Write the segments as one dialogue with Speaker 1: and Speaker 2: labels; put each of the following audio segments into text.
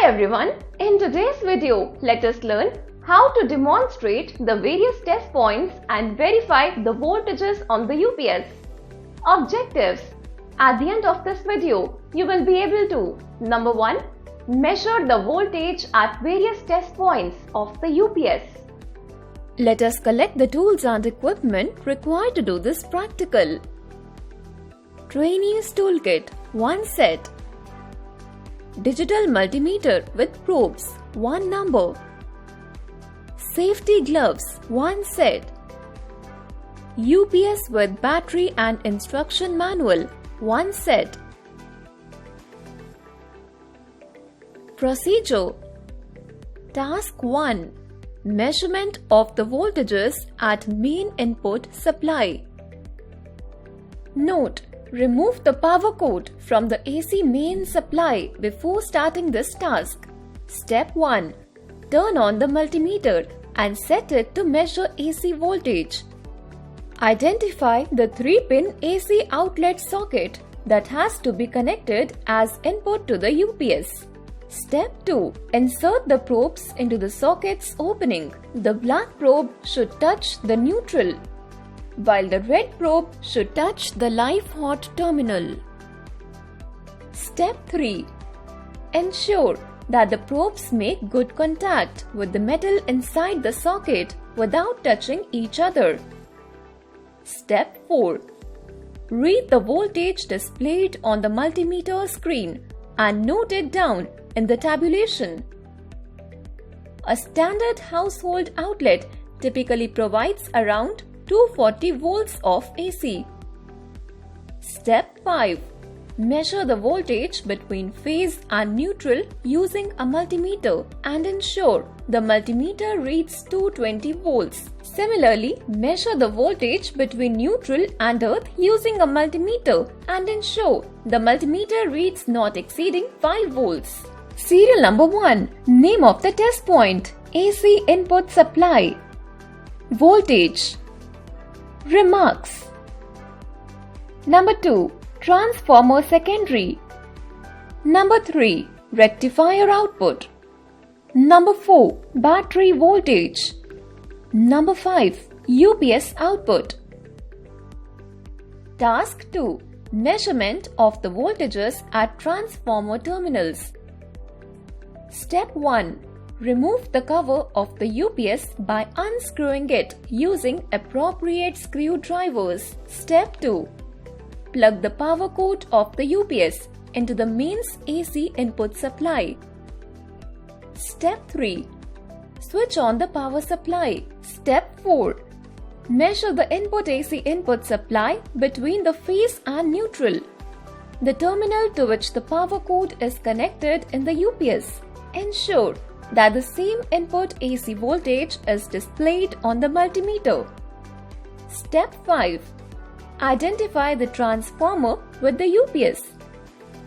Speaker 1: everyone, in today's video, let us learn how to demonstrate the various test points and verify the voltages on the UPS. Objectives. At the end of this video, you will be able to Number 1. Measure the voltage at various test points of the UPS. Let us collect the tools and equipment required to do this practical. Trainees Toolkit 1 set. Digital multimeter with probes 1 number. Safety gloves 1 set. UPS with battery and instruction manual 1 set. Procedure. Task 1. Measurement of the voltages at main input supply. Note: remove the power cord from the AC main supply before starting this task. Step 1. Turn on the multimeter and set it to measure AC voltage. Identify the 3-pin AC outlet socket that has to be connected as input to the UPS. Step 2. Insert the probes into the socket's opening. The black probe should touch the neutral, while the red probe should touch the live hot terminal. Step 3. Ensure that the probes make good contact with the metal inside the socket without touching each other. Step 4. Read the voltage displayed on the multimeter screen and note it down in the tabulation. A standard household outlet typically provides around 240 volts of AC. Step 5. Measure the voltage between phase and neutral using a multimeter and ensure the multimeter reads 220 volts. Similarly, measure the voltage between neutral and earth using a multimeter and ensure the multimeter reads not exceeding 5 volts. Serial number 1. Name of the test point: AC input supply. Voltage. Remarks. Number 2. Transformer secondary. Number 3. Rectifier output. Number 4. Battery voltage. Number 5. UPS output. Task 2. Measurement of the voltages at transformer terminals. Step 1. Remove the cover of the UPS by unscrewing it using appropriate screwdrivers. Step 2. Plug the power cord of the UPS into the mains AC input supply. Step 3. Switch on the power supply. Step 4. Measure the input AC input supply between the phase and neutral, the terminal to which the power cord is connected in the UPS. Ensure that the same input AC voltage is displayed on the multimeter. Step 5. Identify the transformer with the UPS.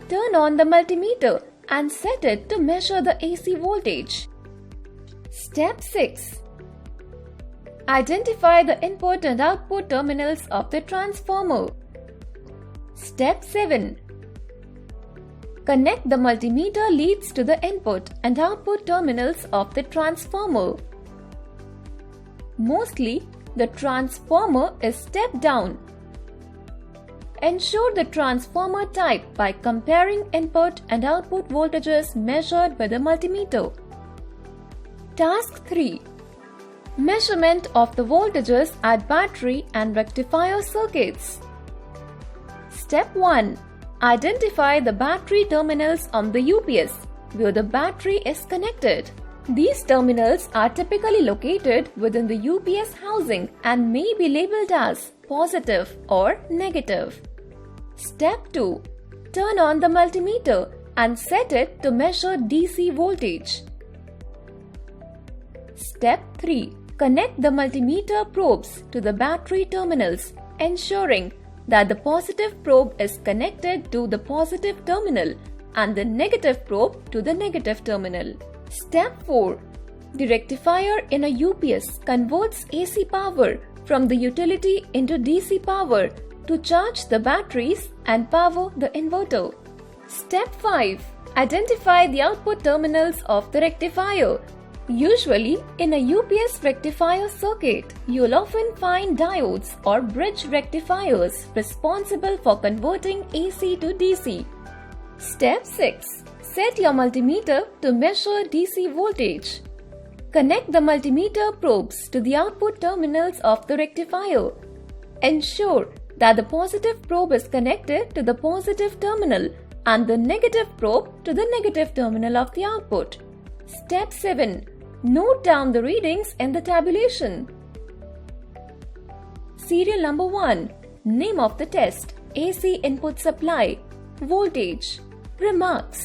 Speaker 1: Turn on the multimeter and set it to measure the AC voltage. Step 6. Identify the input and output terminals of the transformer. Step 7. Connect the multimeter leads to the input and output terminals of the transformer. Mostly, the transformer is step down. Ensure the transformer type by comparing input and output voltages measured with a multimeter. Task 3. Measurement of the voltages at battery and rectifier circuits. Step 1. Identify the battery terminals on the UPS where the battery is connected. These terminals are typically located within the UPS housing and may be labeled as positive or negative. Step 2. Turn on the multimeter and set it to measure DC voltage. Step 3. Connect the multimeter probes to the battery terminals, ensuring that the positive probe is connected to the positive terminal and the negative probe to the negative terminal. Step 4. The rectifier in a UPS converts AC power from the utility into DC power to charge the batteries and power the inverter. Step 5. Identify the output terminals of the rectifier. Usually, in a UPS rectifier circuit, you'll often find diodes or bridge rectifiers responsible for converting AC to DC. Step 6. Set your multimeter to measure DC voltage. Connect the multimeter probes to the output terminals of the rectifier. Ensure that the positive probe is connected to the positive terminal and the negative probe to the negative terminal of the output. Step 7. Note down the readings in the tabulation. Serial number 1. Name of the test: AC input supply. Voltage. Remarks.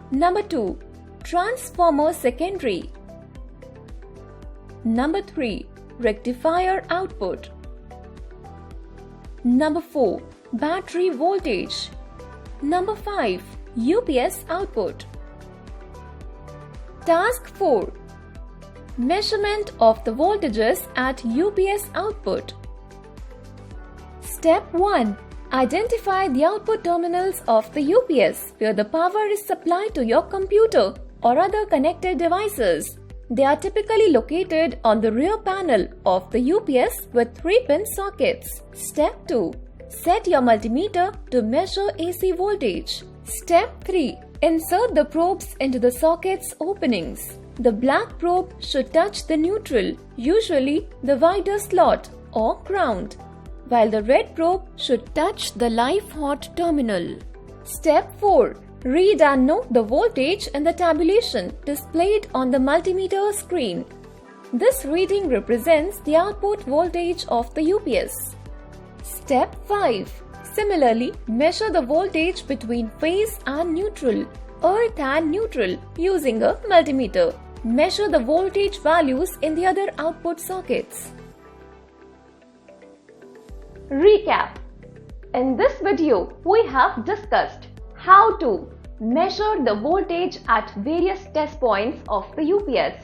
Speaker 1: Number 2. Transformer secondary. Number 3. Rectifier output. Number 4. Battery voltage. Number 5. UPS output. Task 4. Measurement of the voltages at UPS output. Step 1. Identify the output terminals of the UPS where the power is supplied to your computer or other connected devices. They are typically located on the rear panel of the UPS with 3-pin sockets. Step 2. Set your multimeter to measure AC voltage. Step 3. Insert the probes into the socket's openings. The black probe should touch the neutral, usually the wider slot or ground, while the red probe should touch the live hot terminal. Step 4. Read and note the voltage in the tabulation displayed on the multimeter screen. This reading represents the output voltage of the UPS. Step 5. Similarly, measure the voltage between phase and neutral, earth and neutral using a multimeter. Measure the voltage values in the other output sockets. Recap. In this video, we have discussed how to measure the voltage at various test points of the UPS.